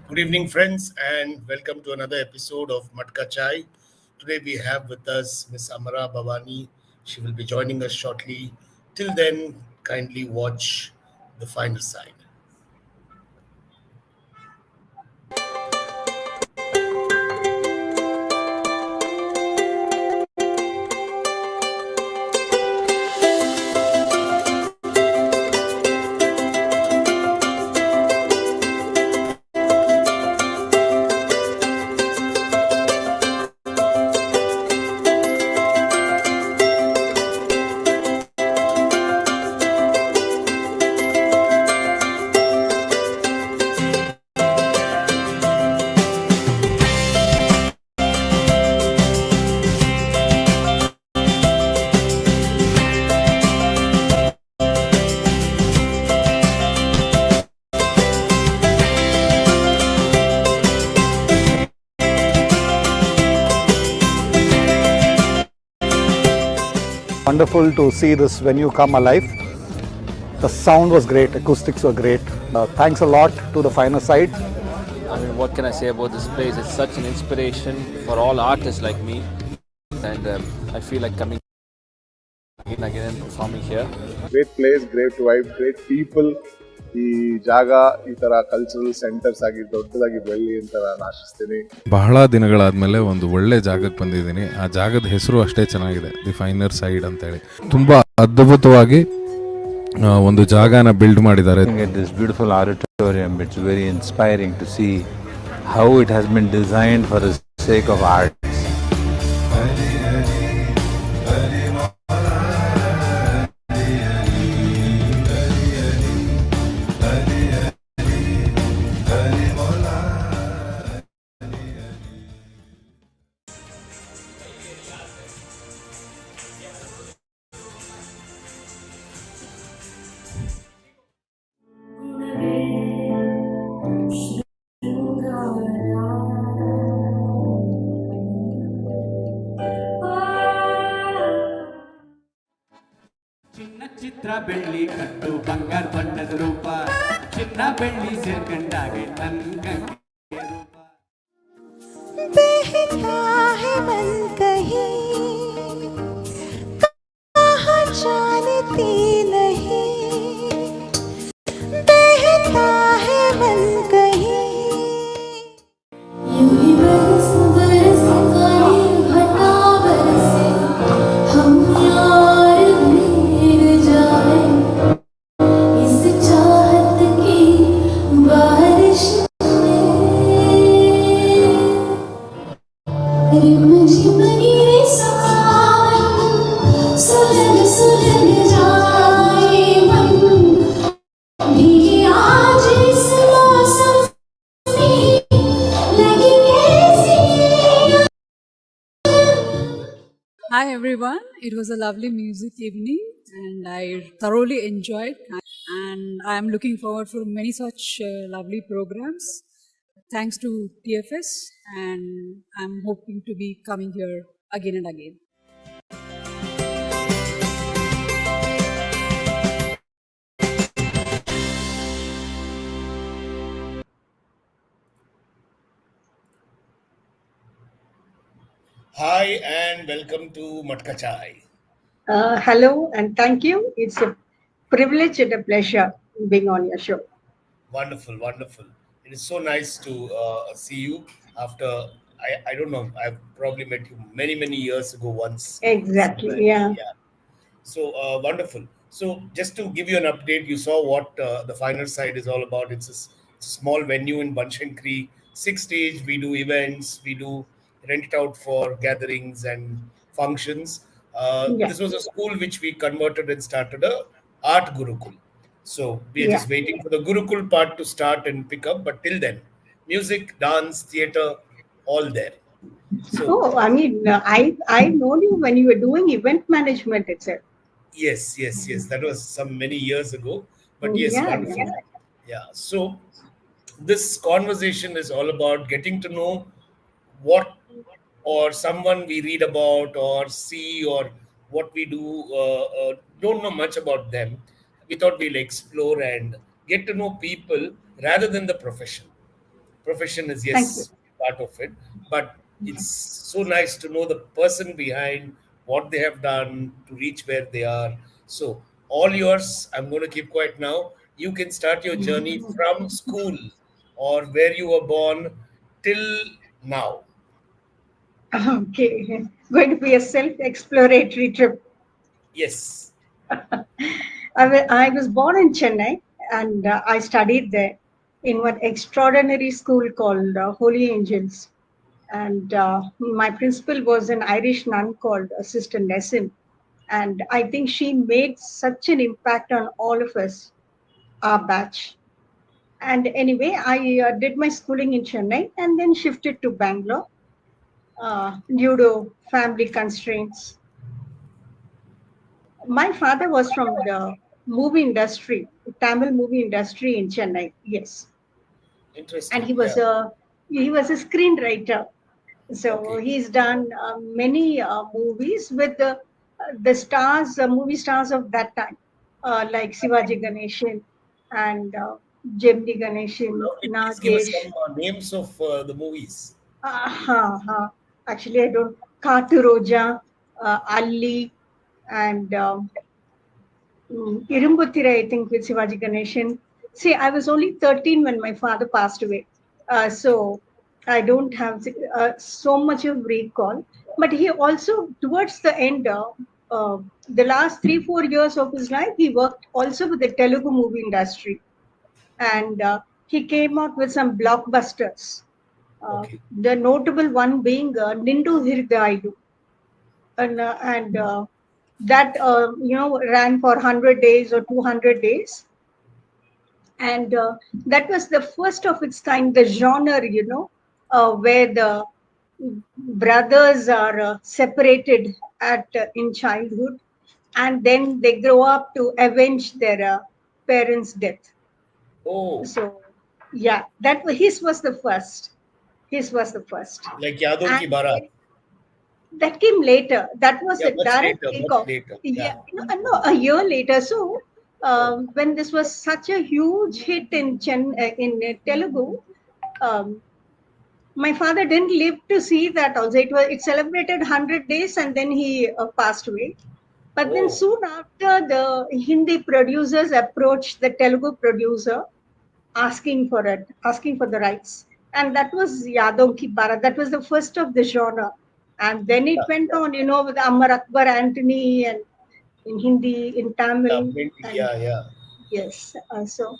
Good evening, friends, and welcome to another episode of Matka Chai. Today we have with us Miss Amara Bavani. She will be joining us shortly. Till then, kindly watch the finer side. Wonderful to see this venue come alive. The sound was great, acoustics were great. Thanks a lot to the finer side. I mean, what can I say about this place? It's such an inspiration for all artists like me, and I feel like coming again and performing here. Great place, great vibe, great people. ಈ ಜಾಗ ಈ ತರ cultural centres ಆಗಿ ದೊಡ್ಡದಾಗಿ ಬೆಳ್ಳಿ ಅಂತ ನಾನು ಆಶಿಸ್ತೀನಿ. ಬಹಳ ದಿನಗಳಾದ್ಮೇಲೆ ಒಂದು ಒಳ್ಳೆ ಜಾಗಕ್ಕೆ ಬಂದಿದ್ದೀನಿ. ಆ ಜಾಗದ ಹೆಸರು ಅಷ್ಟೇ ಚೆನ್ನಾಗಿದೆ, ದಿ ಫೈನರ್ ಸೈಡ್ ಅಂತೇಳಿ. ತುಂಬಾ ಅದ್ಭುತವಾಗಿ ಒಂದು ಜಾಗನ ಬಿಲ್ಡ್ ಮಾಡಿದ್ದಾರೆ. This beautiful auditorium, it's very inspiring to see how it has been designed for the sake of art. ಚಿತ್ರ ಬೆಳ್ಳಿ ಕಟ್ಟು ಬಂಗಾರ ಬಣ್ಣದ ರೂಪ ಚಿನ್ನ ಬೆಳ್ಳಿ ಸೇರ್ಕಂಡಾಗೆ ನನ್ಗೆ ರೂಪ बहता है मन कहीं कहाँ जानती नहीं बहता है मन कहीं यूं ही बरस बरस गाने घटा बरसे हम यार भीग जाए इस चाहत की बारिश सुलग सुलग जाए मन भीगे आज इस मौसम में लगी कैसी Hi everyone, it was a lovely music evening and I thoroughly enjoyed and I am looking forward for many such lovely programs. Thanks to TFS and I'm hoping to be coming here again and again. Hi, and welcome to Matka Chai. Hello and thank you. It's a privilege and a pleasure being on your show. Wonderful, wonderful. It is so nice to see you after, I don't know, I've probably met you many years ago once. Exactly, somewhere. yeah. So wonderful. So just to give you an update, you saw what the finer side is all about. It's a small venue in Banshankari, 6 stage. We do events, we do rent it out for gatherings and functions. Yeah. This was a school which we converted and started a art gurukul. So we are just waiting for the gurukul part to start and pick up. But till then, music, dance, theater, all there. So Oh, I mean, I've known you when you were doing event management itself. yes. That was some many years ago. But yes, Yeah, wonderful. Yeah. So this conversation is all about getting to know what or someone we read about or see or what we do, don't know much about them. We thought we'll explore and get to know people rather than the profession. Profession is, Thank you. yes, part of it, but it's so nice to know the person behind what they have done to reach where they are. So, all yours. I'm going to keep quiet now. You can start your journey from school or where you were born till now. Okay, going to be a self-exploratory trip. Yes. I was born in Chennai, and I studied there in one extraordinary school called Holy Angels. And my principal was an Irish nun called Sister Nesson. And I think she made such an impact on all of us, our batch. And anyway, I did my schooling in Chennai and then shifted to Bangalore due to family constraints. My father was from the movie industry, Tamil movie industry in Chennai. Yes, and Interesting. he was Yeah. a screenwriter. So Okay. he's done many movies with the stars, movie stars of that time, like Sivaji Ganeshan and Gemini Ganeshan, Lovely. Please give us Nagesh. some names of the movies. Uh, Actually, I don't. Katu Roja, Ali, and Irumbuthira, I think, with Sivaji Ganeshan. See, I was only 13 when my father passed away. So I don't have so much of recall. But he also, towards the end, the last 3-4 years of his life, he worked also with the Telugu movie industry. And he came out with some blockbusters. Okay. The notable one being Nindu Hirdaidu. And that ran for 100 days or 200 days, and that was the first of its kind, the genre, where the brothers are separated at in childhood, and then they grow up to avenge their parents' death. Oh, So yeah, his was the first. His was the first, like Yadon Ki and Barat. that came later. That was Yeah, a much direct later, much takeoff. later. Yeah, Yeah. no, a year later. So Oh, when this was such a huge hit in Telugu, um, my father didn't live to see that. Also, it celebrated 100 days, and then he passed away. But then oh, soon after, the Hindi producers approached the Telugu producer asking for the rights. And that was Yadav Ki Bharat. That was the first of the genre. And then it yeah, went yeah. on, with Amar Akbar Antony and in Hindi, in Yeah, Tamil. mainly, And yeah, yeah. yes, so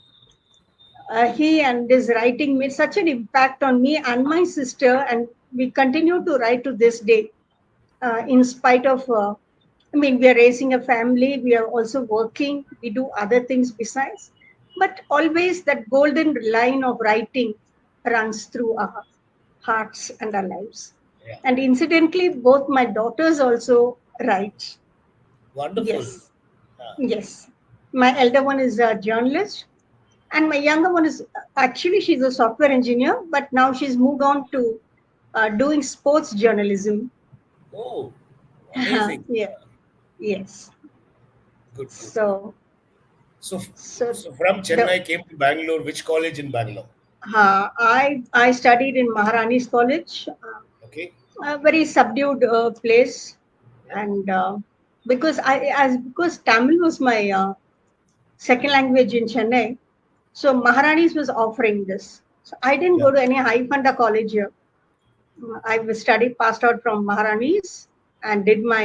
he and his writing made such an impact on me and my sister. And we continue to write to this day, in spite of, I mean, we are raising a family, we are also working, we do other things besides, but always that golden line of writing runs through our hearts and our lives. Yeah. And incidentally, both my daughters also write. Wonderful. Yes, Yeah. yes. My elder one is a journalist, and my younger one is actually she's a software engineer, but now she's moved on to doing sports journalism. Oh, amazing. Yeah, yes. Good, good, good. So, So, so so from the Chennai came to Bangalore. Which college in Bangalore? I studied in Maharani's College, Okay. a very subdued place, Yeah. and because Tamil was my second language in Chennai, so Maharani's was offering this. So I didn't Yeah. go to any high funda college here. I was studied, passed out from Maharani's, and did my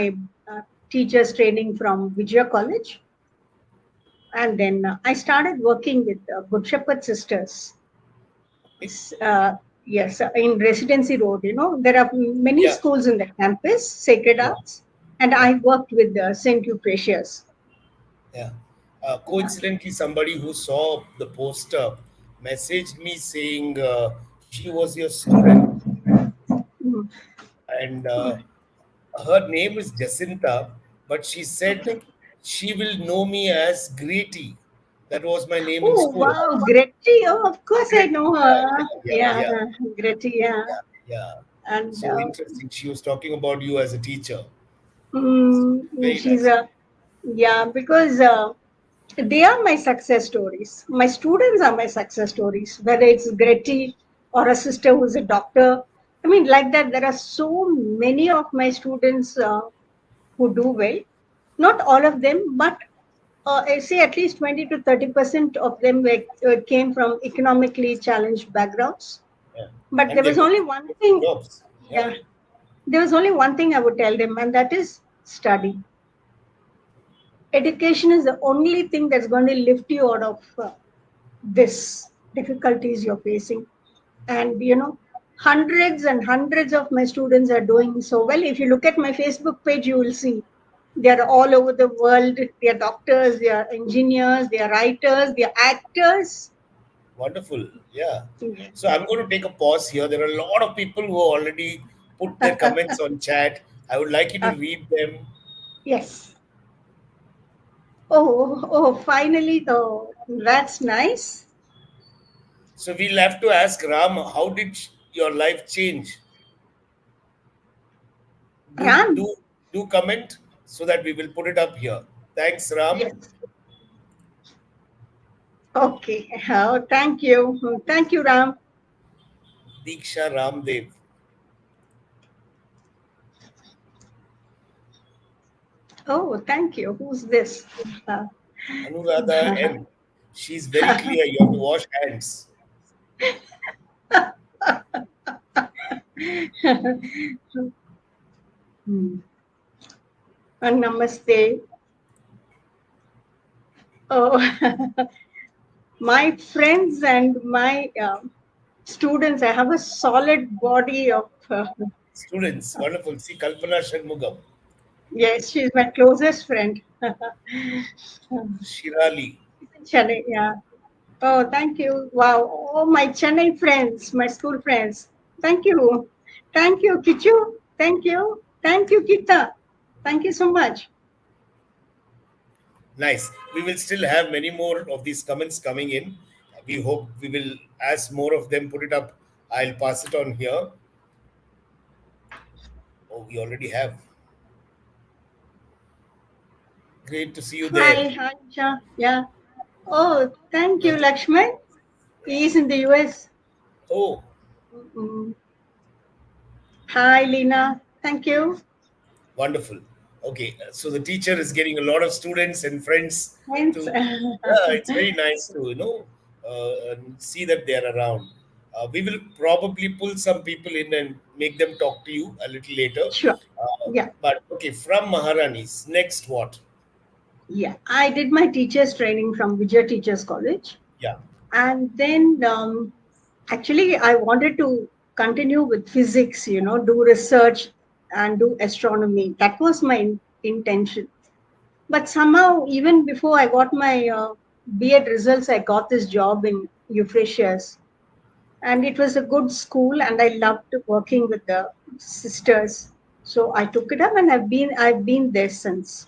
teachers training from Vijaya College, and then I started working with Good Shepherd Sisters. Okay. uh, yes, in Residency Road, there are many Yeah. schools in the campus, Sacred Yeah. Arts, and Yeah. I worked with St. Euphrasia's. Yeah. Coincidentally, somebody who saw the poster messaged me saying she was your student, Mm. and her name is Jacinta, but she said Okay. she will know me as Greety. That was my name in Oh, school. wow, Gretty. Oh, of course I Greety. know Yeah, her. yeah, yeah, Yeah, yeah, Gretty, yeah. yeah, yeah. And So interesting. She was talking about you as a teacher. Very she's nice. a, yeah, because they are my success stories. My students are my success stories, whether it's Gretty or a sister who's a doctor. I mean, like that, there are so many of my students who do well. Not all of them, but I say at least 20 to 30% of them came from economically challenged backgrounds. Yeah. But And there they're was only looking one for thing, jobs. Yeah. yeah, there was only one thing I would tell them, and that is study. Education is the only thing that's going to lift you out of this difficulties you're facing. And hundreds and hundreds of my students are doing so well. If you look at my Facebook page, you will see they're all over the world. They're doctors, they're engineers, they're writers, they're actors. Wonderful. Yeah. Yes. So I'm going to take a pause here. There are a lot of people who already put their comments on chat. I would like you to read them. Yes. Oh, finally, though. That's nice. So we'll have to ask Ram, how did your life change? Do Ram. do do comment so that we will put it up here. Thanks, Ram. Yes. Okay. Oh, thank you. Thank you, Ram. Diksha Ramdev. Oh, thank you. Who's this? Anuradha N. She's very clear. You have to wash hands. Namaste. Oh, my friends and my students, I have a solid body of. Students, wonderful. See Kalpana Shanmugam. Yes, she's my closest friend. Shirali. Chennai, yeah. Oh, thank you. Wow. Oh, my Chennai friends, my school friends. Thank you. Thank you, Kichu. Thank you. Thank you, Kita. Thank you so much. Nice. We will still have many more of these comments coming in. We hope we will, as more of them put it up, I'll pass it on here. Oh, we already have. Great to see you there. Hi, Isha. Yeah. Oh, thank you, Lakshman. He's in the US. Oh, Mm. Hi, Lena. Thank you. wonderful. Okay, so the teacher is getting a lot of students and friends Thanks. to. Yeah, it's very nice to and see that they are around. We will probably pull some people in and make them talk to you a little later. Sure. Yeah. But okay, from Maharanis, next what? Yeah. I did my teacher's training from Vijay Teachers College. Yeah. And then actually, I wanted to continue with physics, do research and do astronomy. That was my intention. But somehow, even before I got my B.Ed results, I got this job in Euphrates. And it was a good school, and I loved working with the sisters. So I took it up, and I've been there since.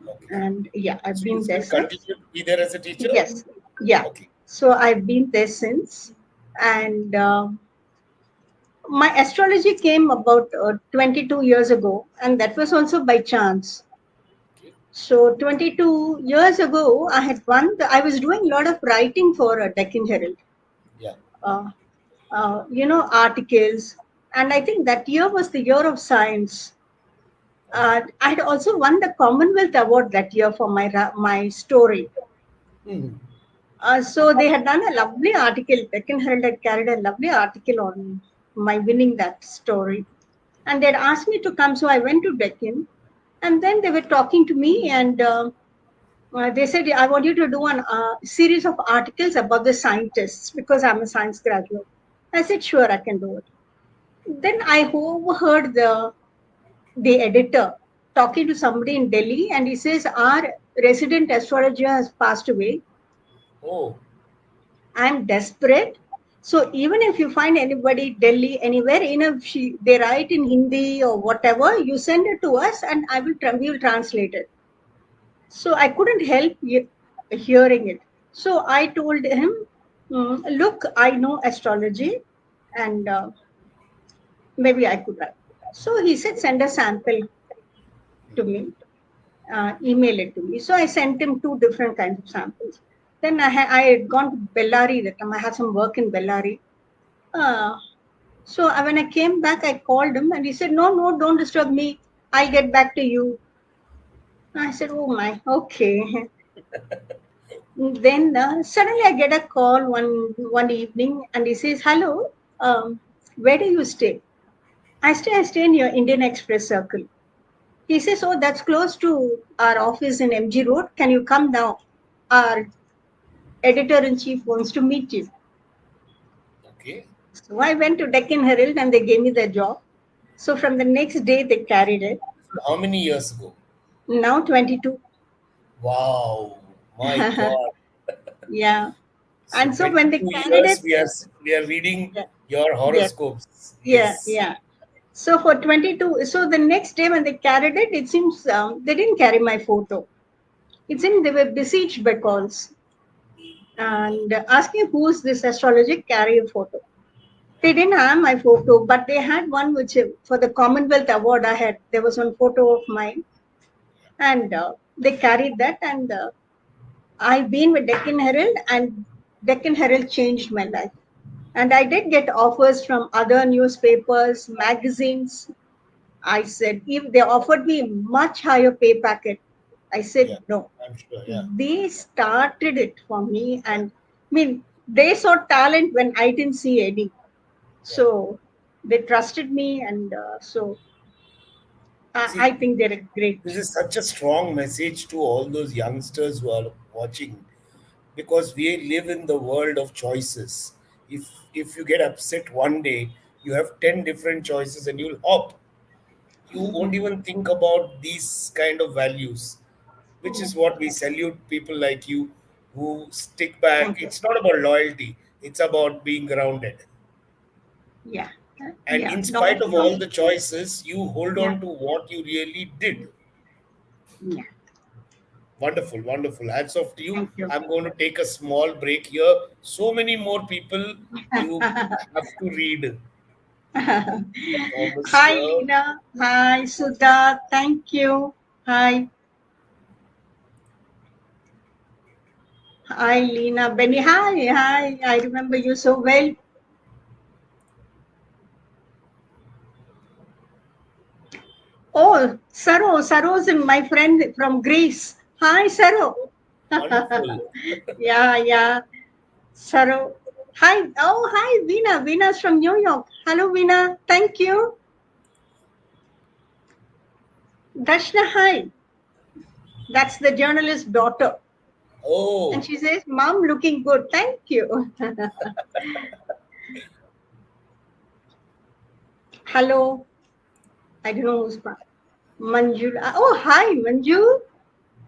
Okay. And yeah, I've So been you there still since. continue to be there as a teacher? Yes. Yeah. Okay. So I've been there since. And my astrology came about 22 years ago, and that was also by chance. Okay. So 22 years ago, I was doing a lot of writing for Deccan Herald. Yeah. Articles. And I think that year was the year of science. I had also won the Commonwealth Award that year for my story. Mhm. So they had done a lovely article. Deccan Herald had carried a lovely article on my winning that story. And they'd asked me to come. So I went to Deccan. And then they were talking to me, and they said, I want you to do a series of articles about the scientists because I'm a science graduate. I said, sure, I can do it. Then I overheard the editor talking to somebody in Delhi, and he says, our resident astrologer has passed away. Oh, I'm desperate. So even if you find anybody Delhi anywhere, they write in Hindi or whatever, you send it to us, and we will translate it. So I couldn't help hearing it. So I told him, look, I know astrology, and maybe I could write. So he said, send a sample to me, email it to me. So I sent him 2 different kinds of samples. Then I had gone to Bellary that time. I had some work in Bellary. Uh, so when I came back, I called him and he said, no, no, don't disturb me. I'll get back to you. I said, oh my, okay. Then suddenly I get a call one evening and he says, hello, where do you stay? I stay in your Indian Express Circle. He says, oh, that's close to our office in MG Road. Can you come now? Our editor-in-chief wants to meet you. Okay. So I went to Deccan Herald and they gave me the job. So from the next day, they carried it. How many years ago? Now 22. Wow, my God. Yeah. So And so when they 22 carried years it, we are reading yeah, your yeah, horoscopes. yeah, Yes. yeah. So for 22, so the next day when they carried it, it seems they didn't carry my photo. It seemed they were besieged by calls and asking who's this astrologer carry a photo. They didn't have my photo, but they had one which for the Commonwealth Award I had. There was one photo of mine, and they carried that. And I've been with Deccan Herald, and Deccan Herald changed my life. And I did get offers from other newspapers, magazines. I said, if they offered me much higher pay packet, I said Yeah, no. I'm sure. Yeah. They started it for me, and I mean, they saw talent when I didn't see any. Yeah. So they trusted me, and so I See, think they're great. this is such a strong message to all those youngsters who are watching, because we live in the world of choices. If you get upset one day, you have 10 different choices and you'll hop. You won't even think about these kind of values, which is what we salute people like you who stick back. Thank you. It's not about loyalty, it's about being grounded. Yeah, And yeah. in No, spite of no. all the choices, you hold Yeah, on to what you really did. yeah. Wonderful, wonderful. Hats off to you. Thank you. I'm going to take a small break here. So many more people you have to read. Thomas Hi, here. Lena. Hi, Sudha. Thank you. Hi. Hi, Lena. Benny. Hi, hi. I remember you so well. Oh, Saro. Saro's my friend from Greece. Hi, Saro. Wonderful. Yeah, yeah. Saro. Hi. Oh, hi, Veena. Veena's from New York. Hello, Veena. Thank you. Dashna, hi. That's the journalist's daughter. And Oh, she says, Mom, looking good. Thank you. Hello. I don't know who's Manju. Oh, hi, Manju.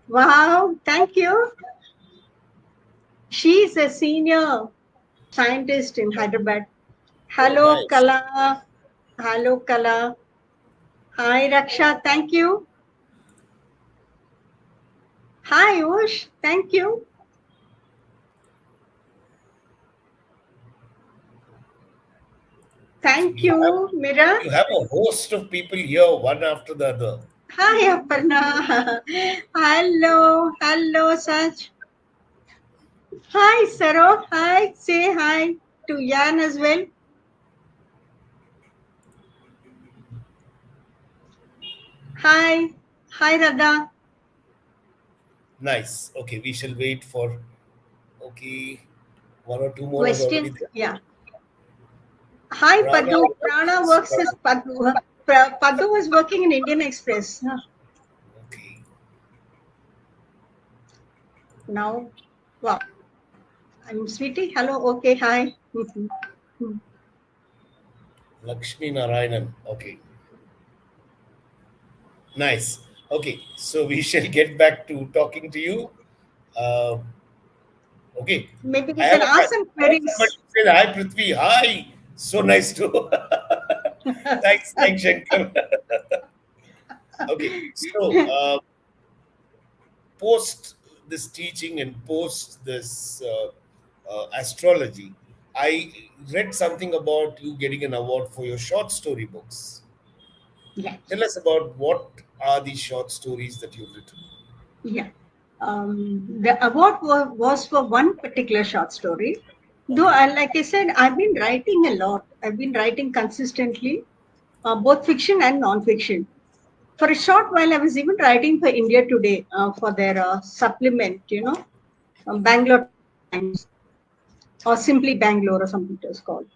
Wow, thank you. She's a senior scientist in Hyderabad. oh, Hello, nice. Kala. Hello, Kala. Hi, Raksha. Thank you. Hi, Ush. Thank you. So Thank you, Mira. you have a host of people here, one after the other. Hi, Aparna. Hello. Hello, Sach. Hi, Saro. Hi. Say hi to Yan as well. Hi. Hi, Radha. Nice. Okay, we shall wait for. Okay, one or two more are already Questions. there. Yeah. Hi, Prana, Padu. what Prana is works Prana? as Padu. Padu is working in Indian Express Okay. now. Wow. I'm Sweetie. Hello. Okay. Hi. Lakshmi Narayanan. Okay. Nice. Okay, so we shall get back to talking to you. Uh, okay, Maybe I we have can a ask friend. some I want somebody queries. to say hi, Prithvi. Hi. So nice to. Thanks, Shankar. Okay, so post this teaching and post this astrology, I read something about you getting an award for your short story books. Yeah. Tell us about what are these short stories that you've written. Yeah. The award was for one particular short story. Though, like I said, I've been writing a lot. I've been writing consistently, both fiction and non-fiction. For a short while, I was even writing for India Today for their supplement, Bangalore Times, or simply Bangalore, or something it was called.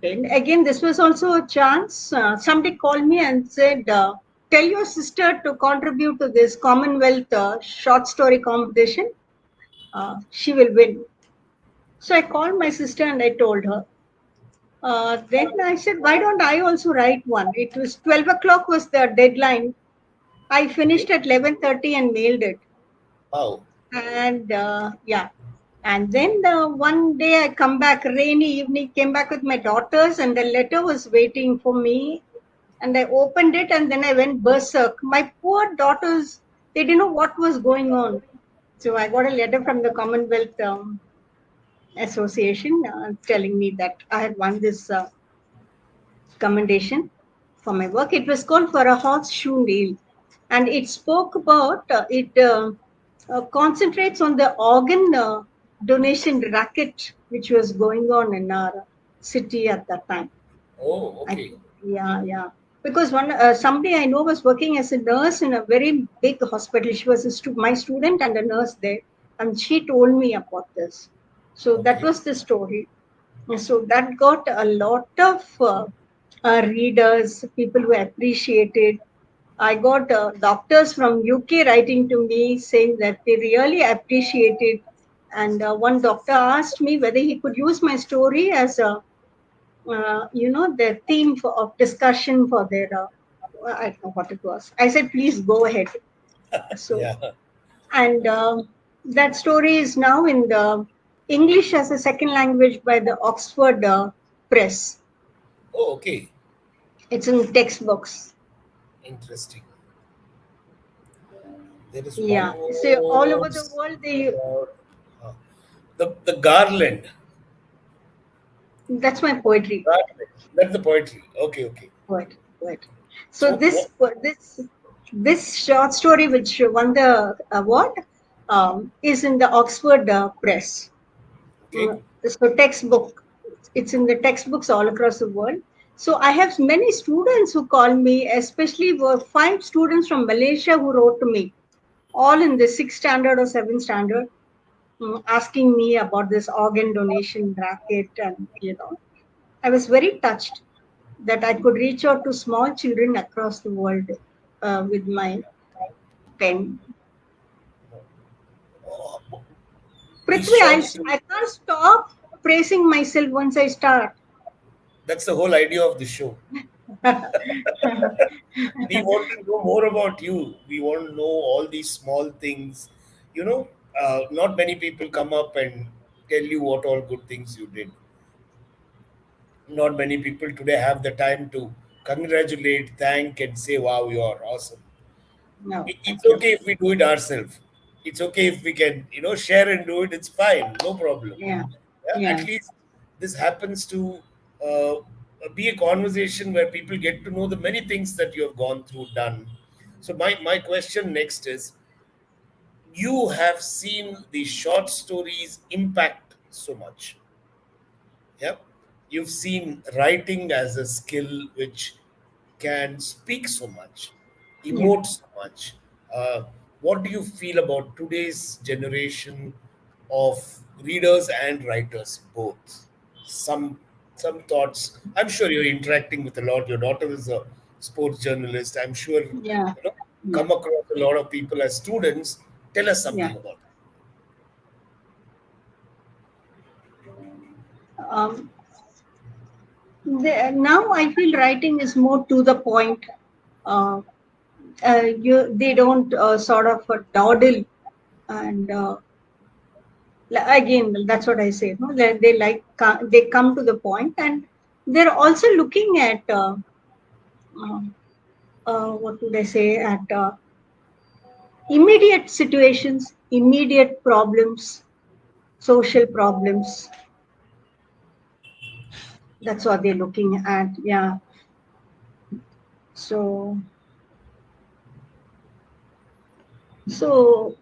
Then again, this was also a chance. Somebody called me and said, "Tell your sister to contribute to this Commonwealth short story competition. She will win." So I called my sister and I told her. Then I said, "Why don't I also write one?" It was 12 o'clock was the deadline. I Okay. finished at 11:30 and mailed it. Wow. And yeah, and then one day I come back, rainy evening, came back with my daughters, and the letter was waiting for me. And I opened it, and then I went berserk. My poor daughters, they didn't know what was going on. So I got a letter from the Commonwealth Association telling me that I had won this commendation for my work. It was called For a Horseshoe Nail, and it spoke about it concentrates on the organ donation racket which was going on in our city at that time. Oh, I, okay. yeah. Because one somebody I know was working as a nurse in a very big hospital. She was my student and a nurse there, and she told me about this. So that Okay. was the story. So that got a lot of readers, people who appreciated. I got doctors from UK writing to me saying that they really appreciated. And one doctor asked me whether he could use my story as a, the theme of discussion for their, I don't know what it was. I said, please go ahead. So, Yeah. and that story is now in the English as a second language by the Oxford Press. Oh, okay. It's in textbooks. Interesting. There is one Yeah. So all more over the world, about uh, the garland. that's my poetry. Garland. That's the poetry. Okay, okay. Poetry. So So this what? this this short story, which won the award, is in the Oxford Press. Okay. So textbook. It's in the textbooks all across the world. So I have many students who call me, especially were 5 students from Malaysia who wrote to me, all in the 6th standard or 7th standard, asking me about this organ donation bracket. And, I was very touched that I could reach out to small children across the world with my pen. These Prithvi, short I stories. can't stop praising myself once I start. That's the whole idea of the show. We want to know more about you. We want to know all these small things. You know, not many people come up and tell you what all good things you did. Not many people today have the time to congratulate, thank, and say, "Wow, you are awesome." No, It's thank you. okay if we do it ourselves. It's okay if we can, share and do it. It's fine, no problem. Yeah, Yeah, at yeah, least this happens to uh, be a conversation where people get to know the many things that you have gone through, done. So my question next is: you have seen the short stories impact so much. Yeah, you've seen writing as a skill which can speak so much, yeah. emote so much. Uh, what do you feel about today's generation of readers and writers both? Some some thoughts. I'm sure you're interacting with a lot. Your daughter is a sports journalist. I'm sure Yeah, yeah, come across a lot of people as students. Tell us yeah. something about it. Um, Now I feel writing is more to the point. Uh, they don't sort of dawdle, and again, that's what I say. No? They like they come to the point, and they're also looking at uh, what would I say, at immediate situations, immediate problems, social problems. That's what they're looking at. Yeah. So, so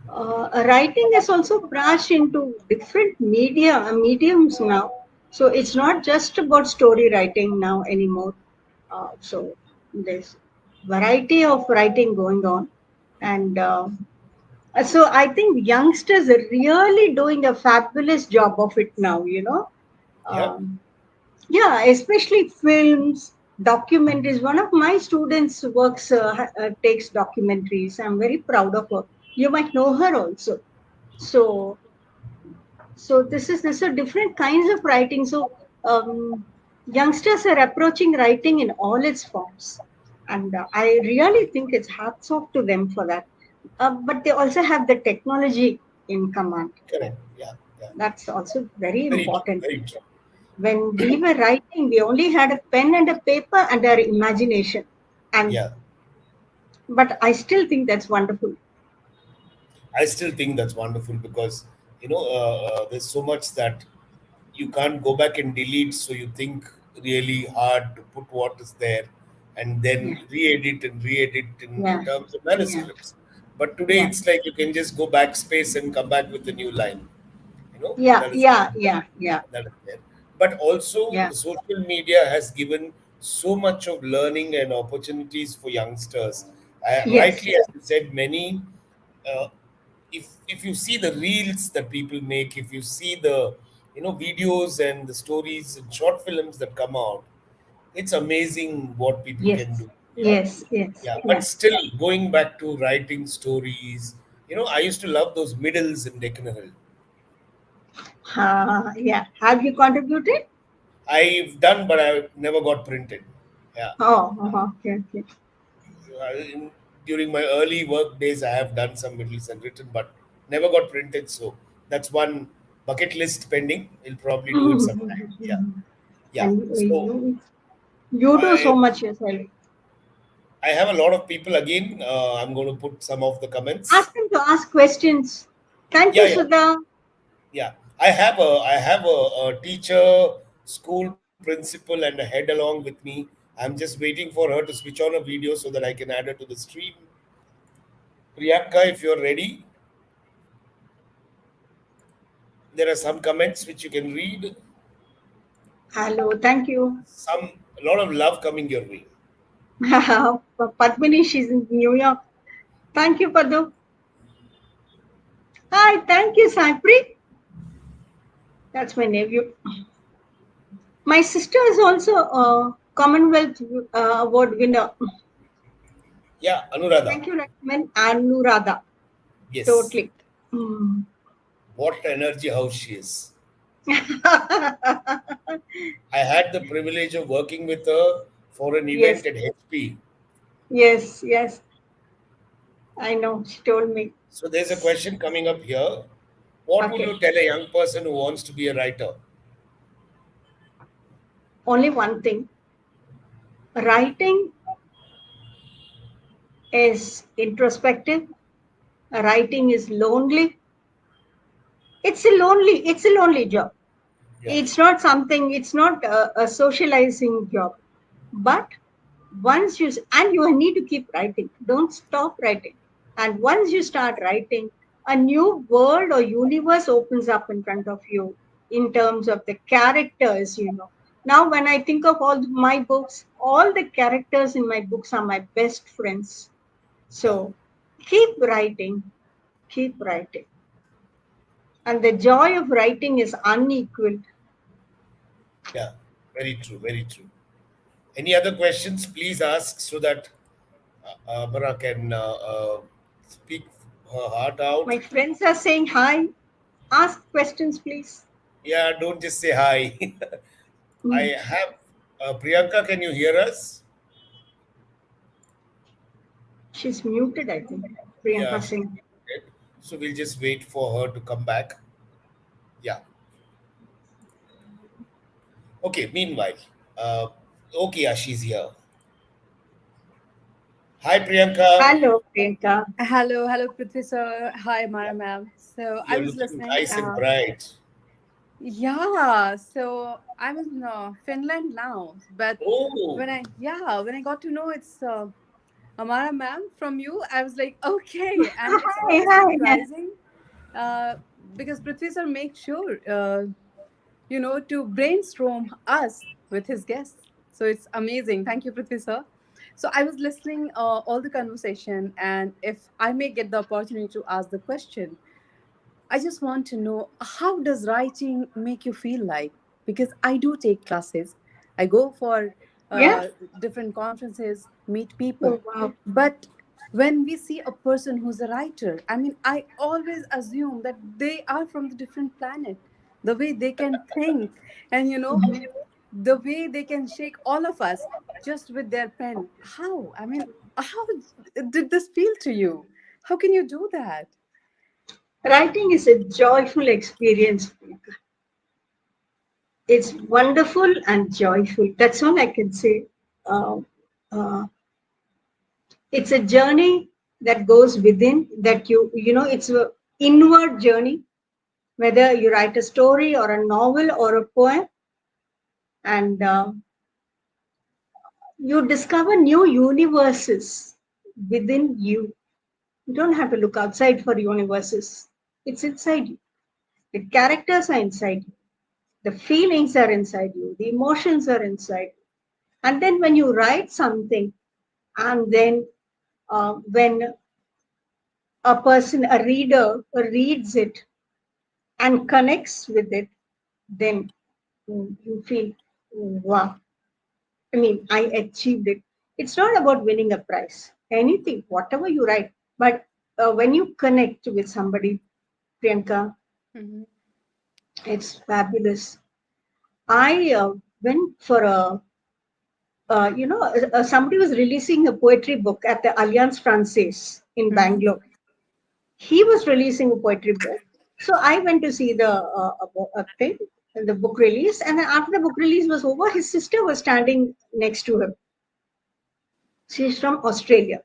Writing is also branched into different mediums now. So it's not just about story writing now anymore. So there's variety of writing going on, and so I think youngsters are really doing a fabulous job of it now. Yeah, Um, yeah, especially films, documentaries. One of my students works takes documentaries. I'm very proud of her. You might know her also. So this is a different kinds of writing. So youngsters are approaching writing in all its forms, and I really think it's hats off to them for that. But they also have the technology in command. correct. Yeah, yeah. That's also very Very true. important. Very true. When we were writing, we only had a pen and a paper and our imagination. And Yeah, but I still think that's wonderful. I still think that's wonderful because there's so much that you can't go back and delete. So you think really hard to put what is there, and Yeah, then re-edit and re-edit in yeah, terms of yeah, manuscripts. But today yeah, it's like you can just go backspace and come back with a new line. yeah, That is yeah, yeah, yeah, that is there. But also, yeah. the social media has given so much of learning and opportunities for youngsters. Yes, Rightly, as you said, many. Uh, if you see the reels that people make, if you see the videos and the stories and short films that come out, it's amazing what people can yes, do. Yeah, yes, yes, yeah. But yeah. still, going back to writing stories, I used to love those middles in Deccan Herald. Yeah. Have you contributed? I've done, but I never got printed. Yeah. Oh, okay, okay. In, during my early work days, I have done some middles and written, but never got printed. So that's one bucket list pending. We'll probably do it sometime. Yeah. Yeah. And So you do I so much yourself. I have a lot of people again. I'm going to put some of the comments. Ask them to ask questions. Thank you, Yeah, yeah, Sudha. yeah. I have a teacher, school principal, and a head along with me. I'm just waiting for her to switch on a video so that I can add her to the stream. Priyanka, if you're ready, there are some comments which you can read. Hello, thank you. A lot of love coming your way. Padmini, she's in New York. Thank you, Padu. Hi, thank you, Saipri. That's my nephew. My sister is also a Commonwealth Award winner. Yeah, Anuradha. Thank you, recommend Anuradha. Yes. Totally. Mm. What energy house she is. I had the privilege of working with her for an Yes, event at HP. yes, yes. I know. She told me. So there's a question coming up here. What would Okay. you tell a young person who wants to be a writer? Only one thing. Writing is introspective. Writing is lonely. It's a lonely job. Yeah, It's not something, it's not a socializing job. But and you need to keep writing. Don't stop writing. And once you start writing, a new world or universe opens up in front of you in terms of the characters. Now, when I think of my books, all the characters in my books are my best friends. yeah, So keep writing, keep writing. And the joy of writing is unequaled. yeah. Very true, very true. Any other questions? Please ask so that Amara can speak her heart out. My friends are saying hi. Ask questions, please. Yeah, don't just say hi. I Mm. have Priyanka. Can you hear us? She's muted, I think. Yeah, Priyanka she's Singh. muted. So we'll just wait for her to come back. Yeah. Okay. Meanwhile, uh, okay, yeah, she's here. Hi, Priyanka. Hello, Priyanka. Hello, Prithvi sir. Hi, Yeah, Mara ma'am. So I you're was looking listening. nice and bright. Yeah, so I'm in Finland now, but Oh, when I got to know it's Amara ma'am, from you, I was like, okay. And it's Hi, always hi. surprising uh, because Prithvi sir makes sure, to brainstorm us with his guests. So it's amazing. Thank you, Prithvi sir. So I was listening all the conversation, and if I may get the opportunity to ask the question, I just want to know, how does writing make you feel like? Because I do take classes, I go for Yeah. different conferences, meet people. Oh, wow. But when we see a person who's a writer, I mean, I always assume that they are from the different planet. The way they can think, and the way they can shake all of us just with their pen. How? I mean, how did this feel to you? How can you do that? Writing is a joyful experience. It's wonderful and joyful. That's all I can say. Uh, uh, it's a journey that goes within, that it's a inward journey, whether you write a story or a novel or a poem, and you discover new universes within you. You don't have to look outside for universes. It's inside you. The characters are inside you. The feelings are inside you. The emotions are inside you. And then when you write something, and then when a person, a reader, reads it and connects with it, then you feel, wow. I mean, I achieved it. It's not about winning a prize, anything, whatever you write. But when you connect with somebody, Priyanka, Mhm. it's fabulous. I went for somebody was releasing a poetry book at the Alliance Francaise in Mhm. Bangalore. He was releasing a poetry book. So I went to see the thing, the book release. And then after the book release was over, his sister was standing next to him. She's from Australia.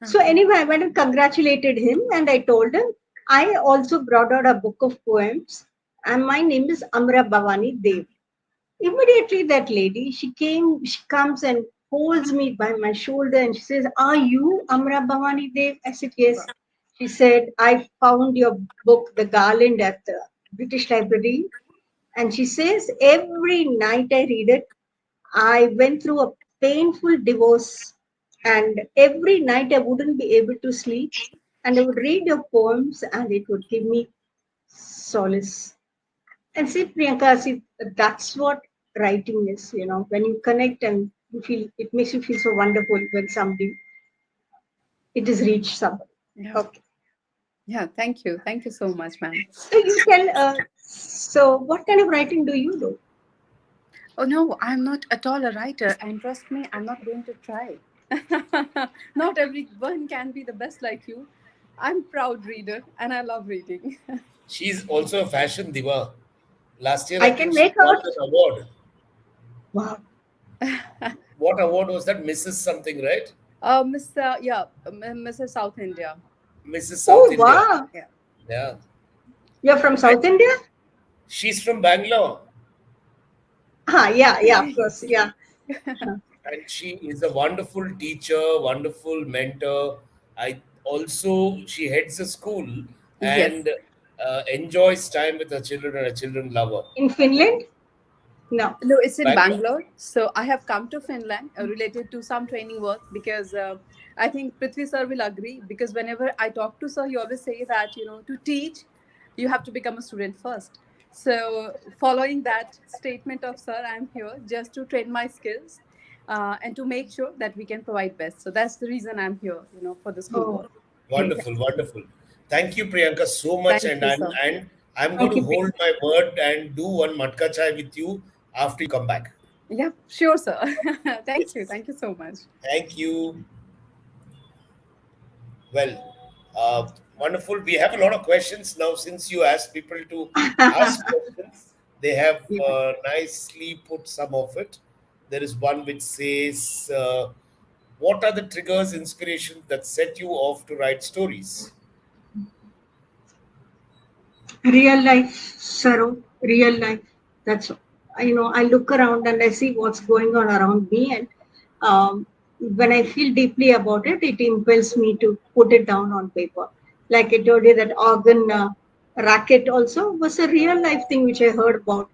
So Okay. anyway, I went and congratulated him, and I told him I also brought out a book of poems, and my name is Amara Bavani Dev. Immediately, that lady, she comes and holds me by my shoulder and she says, "Are you Amara Bhavani Dev?" I said, "Yes." She said, "I found your book, The Garland, at the British Library." And she says, "Every night I read it. I went through a painful divorce, and every night I wouldn't be able to sleep. And I would read your poems, and it would give me solace." And see, Priyanka, see, that's what writing is, when you connect and you feel, it makes you feel so wonderful when somebody, it has reached somebody. Yeah. Okay. Yeah. Thank you. Thank you so much, ma'am. So you tell, so what kind of writing do you do? Oh no, I'm not at all a writer, and trust me, I'm not going to try. Not everyone can be the best like you. I'm proud reader, and I love reading. She's also a fashion diva. Last year, I I can think she make won out, an award. wow. What award was that? Mrs. something, right? Mr. Yeah, Mrs. South India. Mrs. South Oh, India. wow. Yeah. Yeah. You're from And South India? she's from Bangalore. Yeah, yeah, of Okay. course. Yeah. And she is a wonderful teacher, wonderful mentor. I also she heads a school Yes. and enjoys time with her children and a children lover. In Finland? No. No, it's in Bangalore. Bangalore. So I have come to Finland related to some training work because I think Prithvi sir will agree. Because whenever I talk to sir, he always say that to teach, you have to become a student first. So following that statement of sir, I'm here just to train my skills and to make sure that we can provide best. So that's the reason I'm here, for the Oh, schoolwork. Yeah. Wonderful, wonderful. Thank you, Priyanka, so much. Thank And you, I'm sir. and I'm going thank to you, hold Priyanka. my word and do one matka chai with you after you come back. Yeah, sure, sir. Thank you. Yes. Thank you so much. Thank you. Well, wonderful. We have a lot of questions now since you asked people to ask questions. They have Yeah. nicely put some of it. There is one which says, "What are the triggers, inspirations that set you off to write stories?" Real life, sorrow, real life. That's all. I look around and I see what's going on around me, and um, when I feel deeply about it, it impels me to put it down on paper. Like I told you, that organ racket also was a real life thing which I heard about.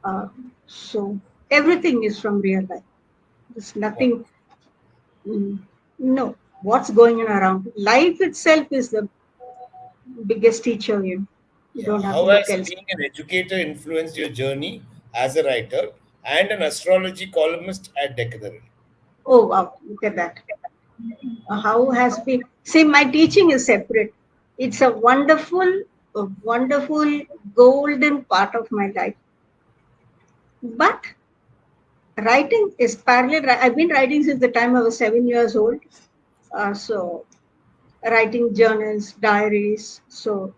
Uh, so everything is from real life. There's nothing. mm, no, what's going on around? Life itself is the biggest teacher. You Yeah. don't have to How look has else. being an educator influenced your journey as a writer and an astrology columnist at Deccan Herald? Oh wow! Look at that. How has been? See, my teaching is separate. It's a wonderful, golden part of my life. But writing is parallel. I've been writing since the time I was 7 years old. So writing journals, diaries. So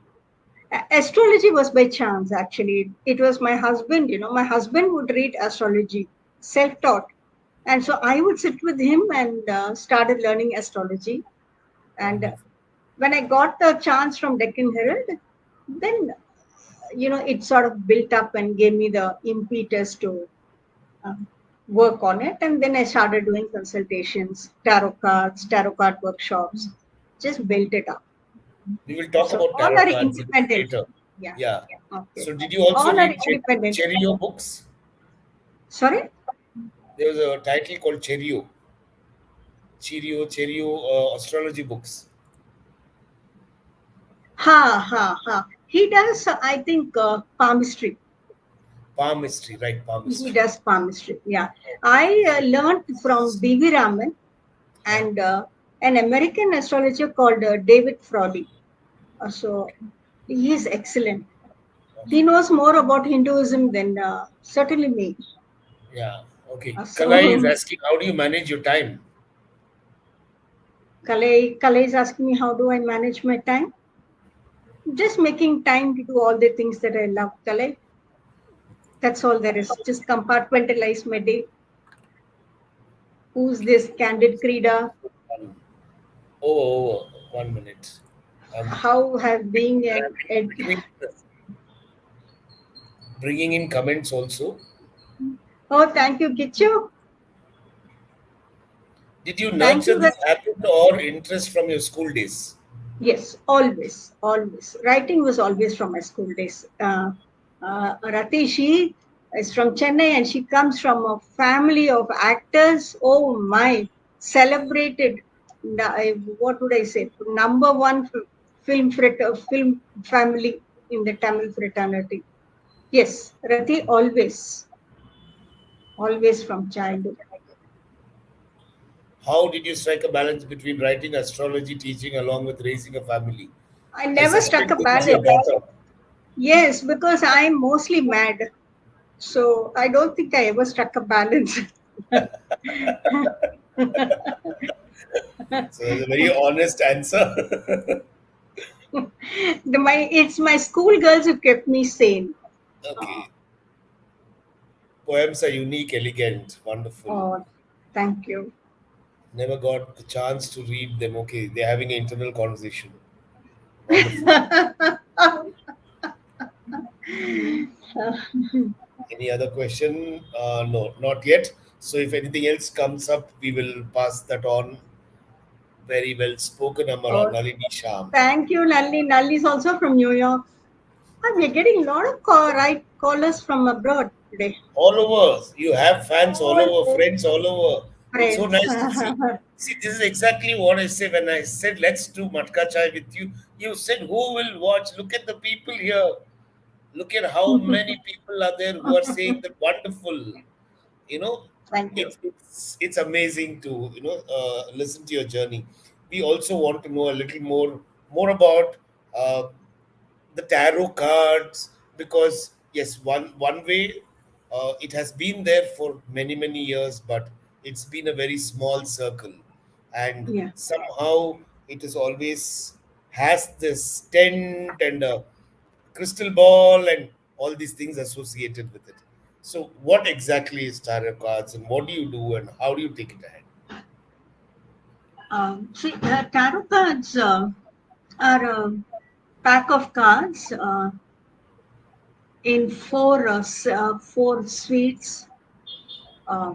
astrology was by chance. Actually, it was my husband. My husband would read astrology, self-taught, and so I would sit with him and started learning astrology. And Wonderful. when I got the chance from Deccan Herald, then it sort of built up and gave me the impetus to um, work on it. And then I started doing consultations, tarot card workshops, just built it up. We will talk So about all tarot are cards a bit independent. later. Yeah. Yeah. Okay. So, did you also All are read independent. Cherio books? Sorry? There was a title called Cherio astrology books. Ha ha ha. He does, I think, palmistry. Palmistry, right? He Palmistry. does palmistry. Yeah. Okay. I learned from B.V. Raman Yeah. and an American astrologer called David Frawley. So he is excellent. He Okay. knows more about Hinduism than certainly me. Yeah. Okay. Kalai is So asking, how do you manage your time? Kalei is asking me, how do I manage my time? Just making time to do all the things that I love, Kalei. That's all there is. Just compartmentalize my day. Who's this Candid Krida? Um, over 1 minute. Um, How have being an between bringing in comments also. Oh, thank you, Kichu. Did you Thank nurture you. this habit or interest from your school days? Yes, always, always. Writing was always from my school days. Rati, she is from Chennai and she comes from a family of actors. Oh my, celebrated, what would I say, number one film family in the Tamil fraternity. Yes, Rati always from childhood. How did you strike a balance between writing astrology teaching along with raising a family? I I never struck suspect a this is your balance. daughter. Yes, because I'm mostly mad. So I don't think I ever struck a balance. So that's a very honest answer. It's my schoolgirls who kept me sane. Oh, Okay. Poems are unique, elegant, wonderful. oh, thank you. Never got the chance to read them. Okay, they're having an internal conversation. Wonderful. Any other question? No, not yet. So if anything else comes up, we will pass that on. Very well spoken, Amara. Oh, Nalini Sham. thank you, Nalli. Nalli is also from New York. We're getting a lot of right callers from abroad today. All over. You have fans all All over, friends all over. It's so friends. nice to see. See, this is exactly what I say when I said, let's do Matka Chai with you. You said, who will watch? Look at the people here. Look at how many people are there who are saying that wonderful. You know, Thank you. it's amazing to listen to your journey. We also want to know a little more about uh, the tarot cards, because yes, one way it has been there for many years, but it's been a very small circle, and Yeah. somehow it is always has this tent and a crystal ball and all these things associated with it. So what exactly is tarot cards, and what do you do, and how do you take it ahead? See, tarot cards are a pack of cards in four suites. Uh,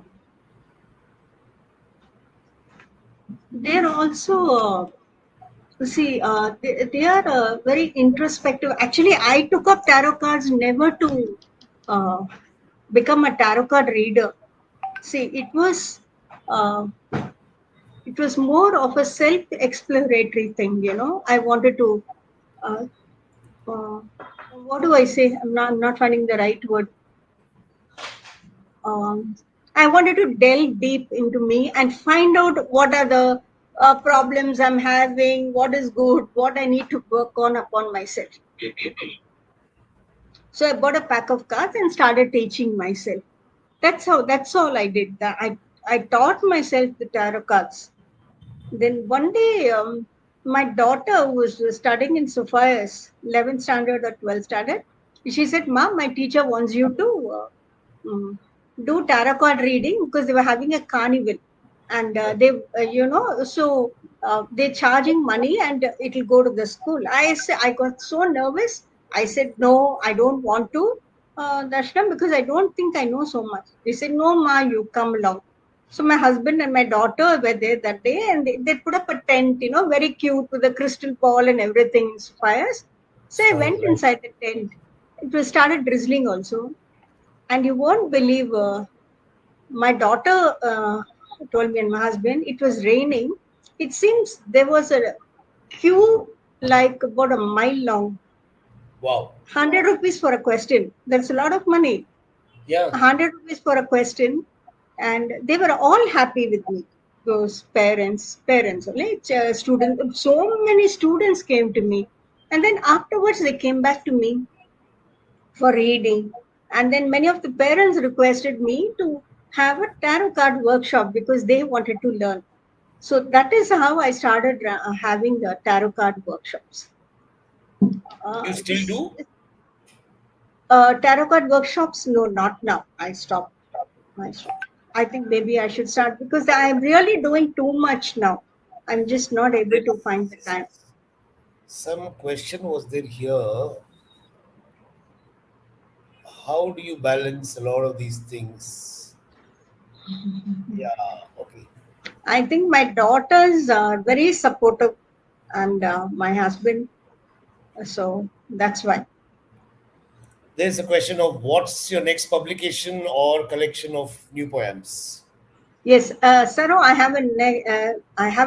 They're also they are very introspective. Actually, I took up tarot cards never to uh, become a tarot card reader. See, uh, it was more of a self-exploratory thing. I wanted to. Uh, uh, what do I say? I'm not finding the right word. Um, I wanted to delve deep into me and find out what are the problems I'm having, what is good, what I need to work on upon myself. So I bought a pack of cards and started teaching myself. That's all I did. I taught myself the tarot cards. Then one day, my daughter who was studying in Sophia's 11th standard or 12th standard, she said, "Mom, my teacher wants you to do tarot card reading because they were having a carnival, and they're charging money and it'll go to the school." I got so nervous. I said, "No, I don't want to, Darshana, because I don't think I know so much." They said, "No, Ma, you come along." So my husband and my daughter were there that day, and they put up a tent, very cute with a crystal ball and everything, fires. So I went Right. inside the tent. It was started drizzling also, and you won't believe. My daughter told me and my husband it was raining. It seems there was a queue like about a mile long. Wow. 100 rupees for a question. That's a lot of money. Yeah. 100 rupees for a question, and they were all happy with me. Those parents only, students. So many students came to me, and then afterwards they came back to me for reading. And then many of the parents requested me to have a tarot card workshop because they wanted to learn. So that is how I started having the tarot card workshops. You still do? Tarot card workshops? No, not now. I stopped. I think maybe I should start because I'm really doing too much now. I'm just not able to find the time. Some question was there here. How do you balance a lot of these things? Yeah. Okay. I think my daughters are very supportive, and my husband. So that's why. There's a question of what's your next publication or collection of new poems? Yes, Saro, I have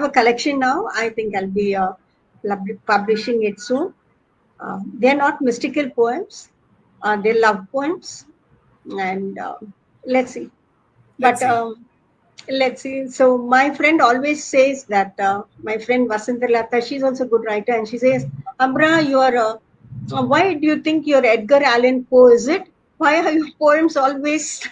a collection now. I think I'll be publishing it soon. They're not mystical poems. They're love poems, and let's see. Let's But see. let's see. So my friend always says that my friend Vasantalata, she's also a good writer, and she says, "Amra, you are. Why do you think you're Edgar Allan Poe? Is it? Why are your poems always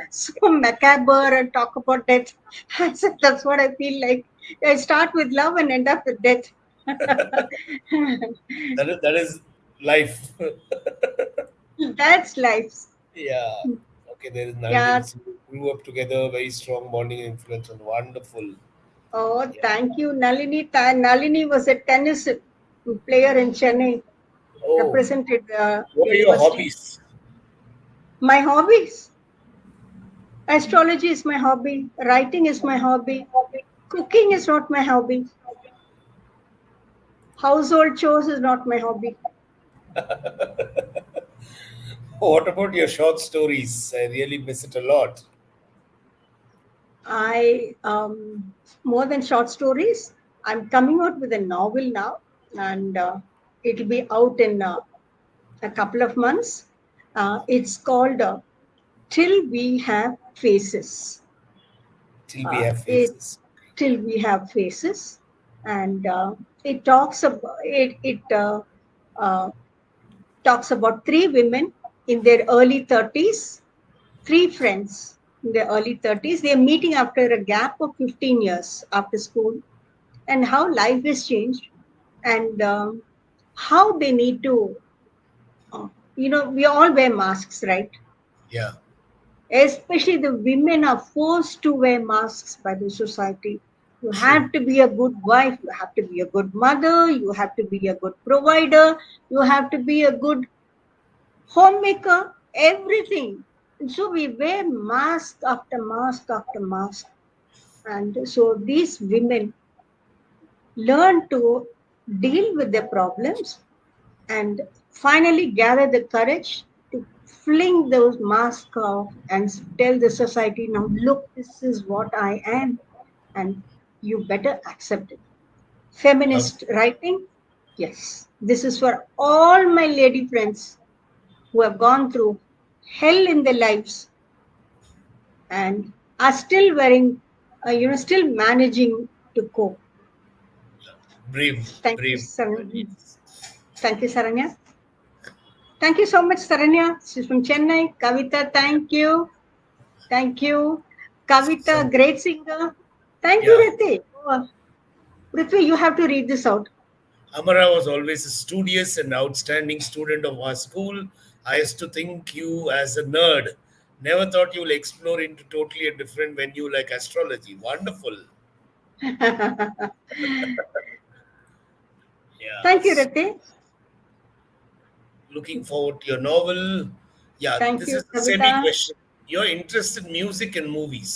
so macabre and talk about death?" I said, "That's what I feel like. I start with love and end up with death." That is life. That's life. Yeah. Okay, there is Yeah. Nalini. So we grew up together, very strong bonding influence, and wonderful. Oh, Yeah. thank you, Nalini. Nalini was a tennis player in Chennai, Oh, represented the what are your university. hobbies? My hobbies: astrology is my hobby, writing is my hobby, cooking is not my hobby, household chores is not my hobby. What about your short stories? I really miss it a lot. I more than short stories, I'm coming out with a novel now, and it'll be out in a couple of months. It's called Till We Have Faces. Till we have It faces. Till We Have Faces, and it talks about uh, talks about three women in their early 30s, three friends in their early 30s. They're meeting after a gap of 15 years after school, and how life has changed, and how they need to, we all wear masks, right? Yeah. Especially the women are forced to wear masks by the society. You True. have to be a good wife, you have to be a good mother, you have to be a good provider, you have to be a good homemaker, everything. And so we wear mask after mask after mask. And so these women learn to deal with their problems, and finally gather the courage to fling those masks off and tell the society, now look, this is what I am, and you better accept it. Feminist writing, yes, this is for all my lady friends who have gone through hell in their lives and are still wearing, still managing to cope. Brave, Thank you, brave Saranya. ladies. Thank you, Saranya. Thank you so much, Saranya. She's from Chennai. Kavita, thank you. Thank you. Kavita, Some, great singer. Thank you, yeah. Riti. Oh, Prithvi, you have to read this out. Amara was always a studious and outstanding student of our school. I used to think you as a nerd. Never thought you'll explore into totally a different venue like astrology. Wonderful. Thank you, Yes. Riti. Looking forward to your novel. Yeah, Thank this you, is the semi Kavita. question. You're interested in music and movies.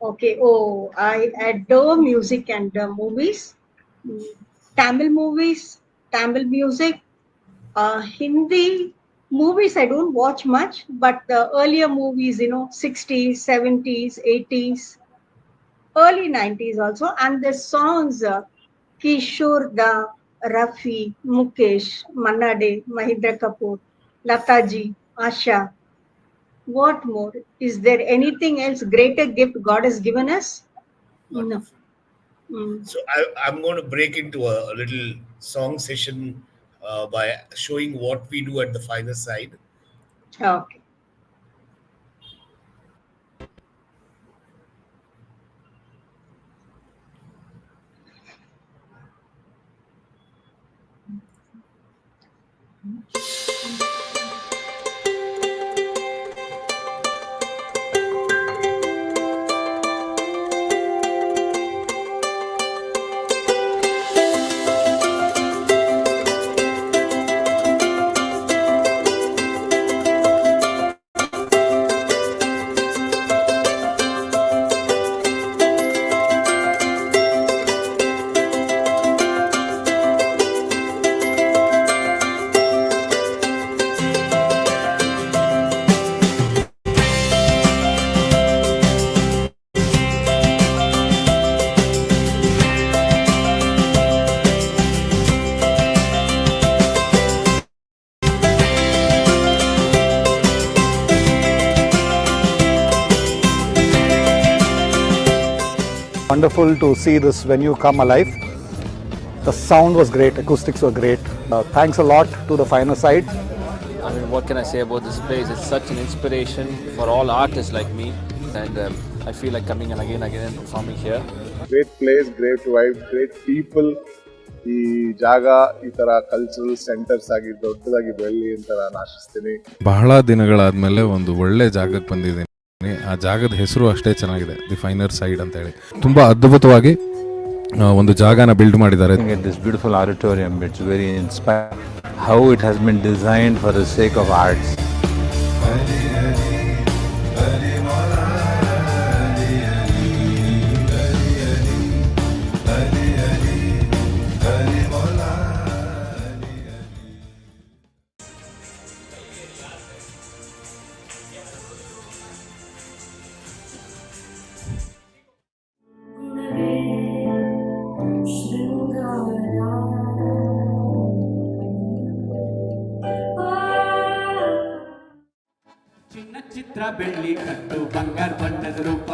Okay. Oh, I adore music and movies. Mm, Tamil movies, Tamil music, Hindi movies. I don't watch much, but the earlier movies, 60s, 70s, 80s, early 90s also, and the songs, Kishore Da, Rafi, Mukesh, Manade, Mahindra Kapoor, Lataji, Asha. What more? Is there anything else greater gift God has given us? No. Wonderful. Mm. So I'm going to break into a little song session by showing what we do at the final side. Okay. Wonderful to see this venue come alive. The sound was great, acoustics were great. Thanks a lot to the finer side. I mean, what can I say about this place? It's such an inspiration for all artists like me, and I feel like coming and again and performing here. Great place, great vibe, great people. ಈ ಜಾಗ ಈ ತರ cultural centres ಆಗಿ ದೊಡ್ಡದಾಗಿ ಬೆಳಲಿ ಅಂತ ನಾನು ಆಶಿಸ್ತೀನಿ. ಬಹಳ ದಿನಗಳಾದ್ಮೇಲೆ ಒಂದು ಒಳ್ಳೆ ಜಾಗಕ್ಕೆ ಬಂದಿದ್ದೀನಿ. ಆ ಜಾಗದ ಹೆಸರು ಅಷ್ಟೇ ಚೆನ್ನಾಗಿದೆ, ದಿ ಫೈನರ್ ಸೈಡ್ ಅಂತ ಹೇಳಿ. ತುಂಬಾ ಅದ್ಭುತವಾಗಿ ಒಂದು ಜಾಗನ ಬಿಲ್ಡ್ ಮಾಡಿದ್ದಾರೆ. This beautiful auditorium, it's very inspiring. How it has been designed for the sake of arts. ಚಿನ್ನ ಚಿತ್ರ ಬೆಳ್ಳಿ ಕಟ್ಟು ಬಂಗಾರ ಬಣ್ಣದ ರೂಪ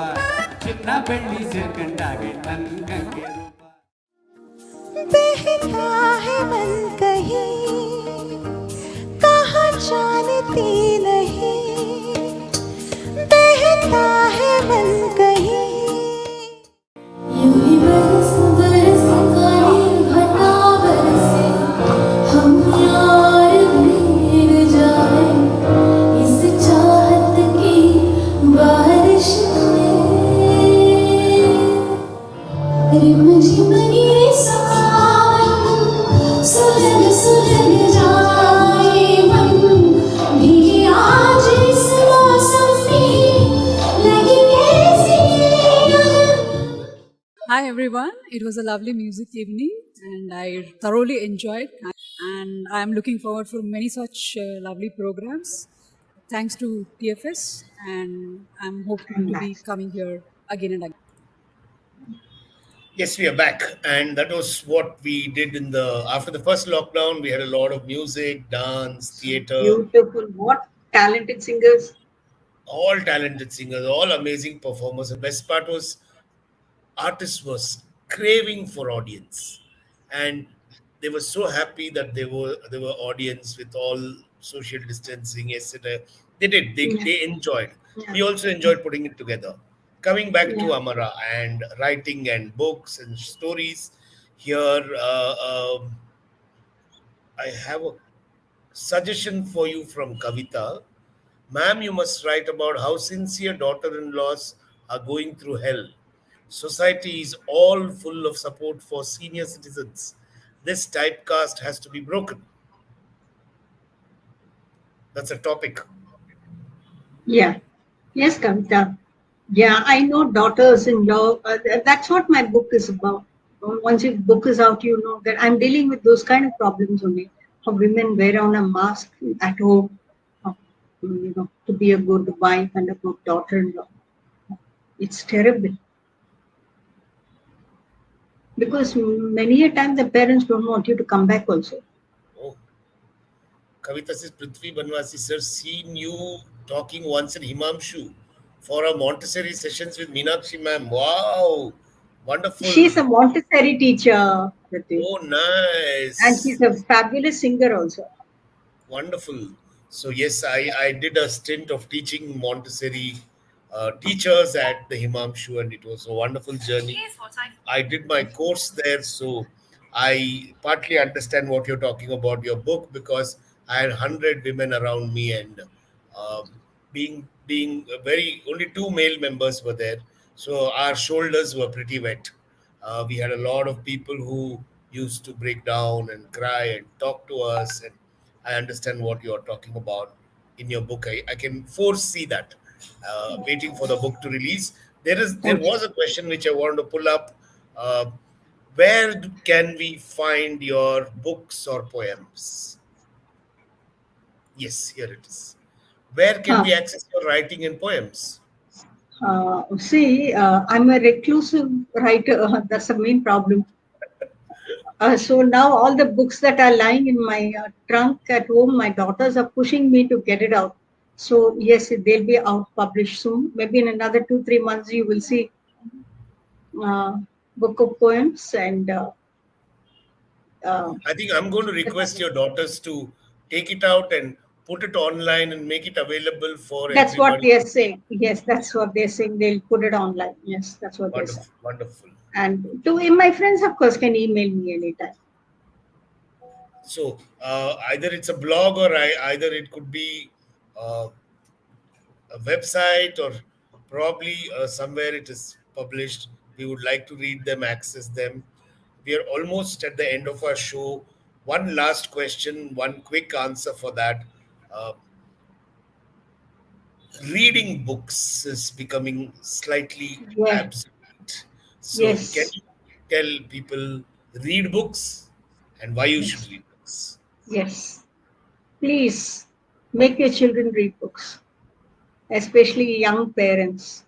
ಚಿನ್ನ ಬೆಳ್ಳಿ ಸೇರ್ಕಂಡಾಗೆ ನನ್ಗಂಗೆ ರೂಪ बहता है मन कहीं कहाँ जानती नहीं बहता है मन कहीं यूं ही बरस बरस काली घटा बरसे हम यार भीग जाए इस चाहत की बारिश में rim Hi everyone. It was a lovely music evening and I thoroughly enjoyed and I am looking forward for many such lovely programs. Thanks to TFS and I'm hoping to be coming here again and again. Yes, we are back, and that was what we did in the after the first lockdown. We had a lot of music, dance, theater, Beautiful. What talented singers. all talented singers, all amazing performers. The best part was artists was craving for audience, and they were so happy that they were audience with all social distancing, etc. Yeah. They enjoyed. Yeah. We also enjoyed putting it together. Coming back Yeah. to Amara and writing and books and stories, here I have a suggestion for you from Kavita. Ma'am, you must write about how sincere daughter in laws are going through hell. Society is all full of support for senior citizens. This typecast has to be broken. That's a topic. Yeah. Yes, Kavita. Yeah, I know daughters-in-law. That's what my book is about. Once your book is out, you know that I'm dealing with those kind of problems only. How women wear on a mask at home, to be a good wife and a good daughter-in-law. It's terrible because many a time the parents don't want you to come back also. Oh, Kavita says Prithvi Banwasi sir seen you talking once in Himamshu for a Montessori sessions with Meenakshi ma'am. Wow, She's wonderful. a Montessori teacher, Prithvi, Oh, and she's nice. a fabulous singer also. Wonderful. So yes, I did a stint of teaching Montessori teachers at the Himamshu, and it was a wonderful journey. I did my course there, so I partly understand what you're talking about your book because I had 100 women around me, and um, being a very only two male members were there, so our shoulders were pretty wet. We had a lot of people who used to break down and cry and talk to us, and I understand what you're talking about in your book. I can foresee that. Waiting for the book to release. There Okay. was a question which I wanted to pull up. Uh, where can we find your books or poems? Yes, here it is. Where can Huh. we access your writing and poems? See, I'm a reclusive writer. That's the main problem. So now all the books that are lying in my trunk at home, my daughters are pushing me to get it out. So yes, they'll be out published soon. Maybe in another 2-3 months, you will see uh, book of poems and uh, I think I'm going to request your daughters to take it out and put it online and make it available for that's what everybody. they're saying. Yes, that's what they're saying. They'll put it online. Yes, that's what they're saying. Wonderful, wonderful. And my friends, of course, can email me anytime. So either it's a blog or either it could be uh, a website or probably somewhere it is published. We would like to read them, access them. We are almost at the end of our show. One last question, one quick answer for that. Uh, Reading books is becoming slightly Yeah. obsolete. So, can Yes. you tell people read books and why you should Yes. read books? Yes. Please make your children read books, especially young parents.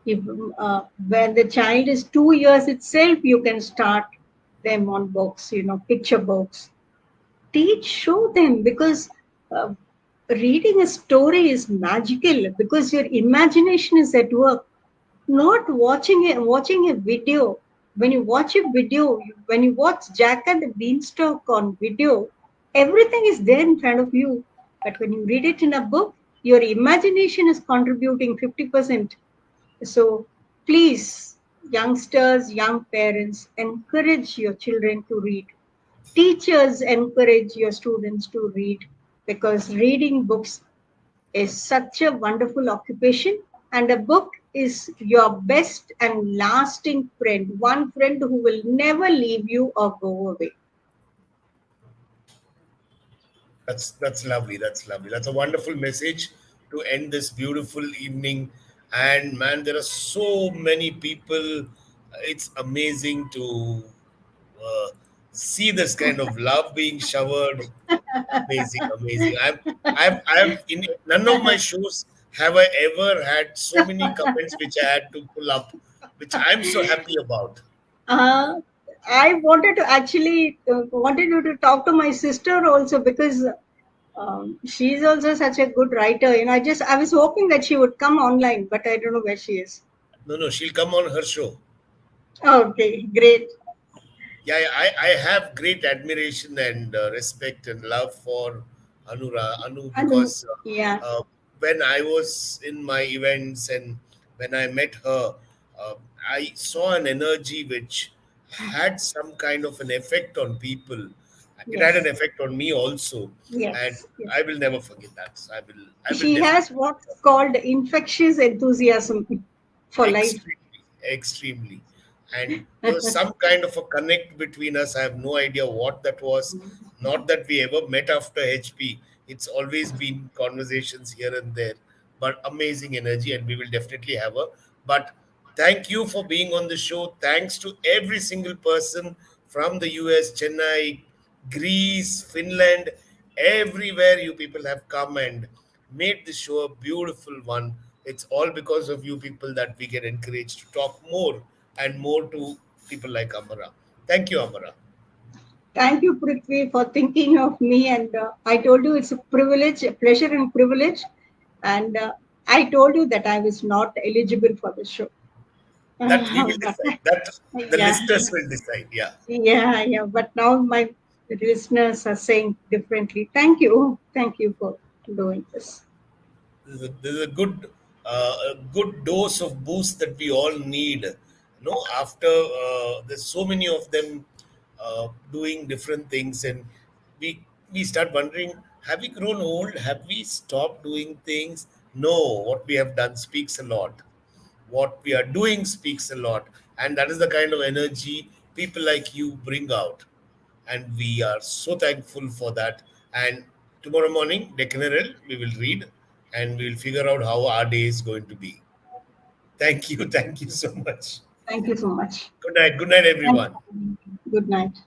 If, when the child is 2 years itself, you can start them on books, picture books. Show them because uh, reading a story is magical because your imagination is at work. Not watching a video. When you watch a video, when you watch Jack and the Beanstalk on video, everything is there in front of you. But when you read it in a book, your imagination is contributing 50%. So please, youngsters, young parents, encourage your children to read. Teachers, encourage your students to read because reading books is such a wonderful occupation, and a book is your best and lasting friend, one friend who will never leave you or go away. That's lovely. That's lovely. That's a wonderful message to end this beautiful evening. And man, there are so many people It's amazing to uh, see this kind of love being showered. Amazing, amazing. I've in none of my shows have I ever had so many comments which I had to pull up, which I'm so happy about. Uh, I wanted to actually wanted you to talk to my sister also because she's also such a good writer. I was hoping that she would come online, but I don't know where she is. No, no, she'll come on her show. Okay, great. Yeah, I have great admiration and respect and love for Anu, Anu, because yeah, when I was in my events and when I met her, uh, I saw an energy which had some kind of an effect on people. It had an yes, effect on me also, and yes, yes. I will never forget that. So I will She has definitely. what's called infectious enthusiasm for life. Extremely, extremely. And there was some kind of a connect between us. I have no idea what that was. Not that we ever met after HP. It's always been conversations here and there, but amazing energy, and we will definitely have her. But thank you for being on the show. Thanks to every single person from the US, Chennai, Greece, Finland, everywhere you people have come and made the show a beautiful one. It's all because of you people that we get encouraged to talk more and more to people like Amara. Thank you, Amara. Thank you, Prithvi, for thinking of me. And I told you it's a privilege, a pleasure and privilege. And I told you that I was not eligible for the show. That we will But decide. That the yeah, listeners will decide. Yeah. yeah, yeah. But now my listeners are saying differently. Thank you for doing this. This is a good dose of boost that we all need. After there's so many of them doing different things, and we start wondering: Have we grown old? Have we stopped doing things? No, what we have done speaks a lot. What we are doing speaks a lot, and that is the kind of energy people like you bring out, and we are so thankful for that. And tomorrow morning, Deccan Herald, we will read and we will figure out how our day is going to be. Thank you. Thank you so much. Thank you so much. Good night. Good night, Thank everyone. you. Good night.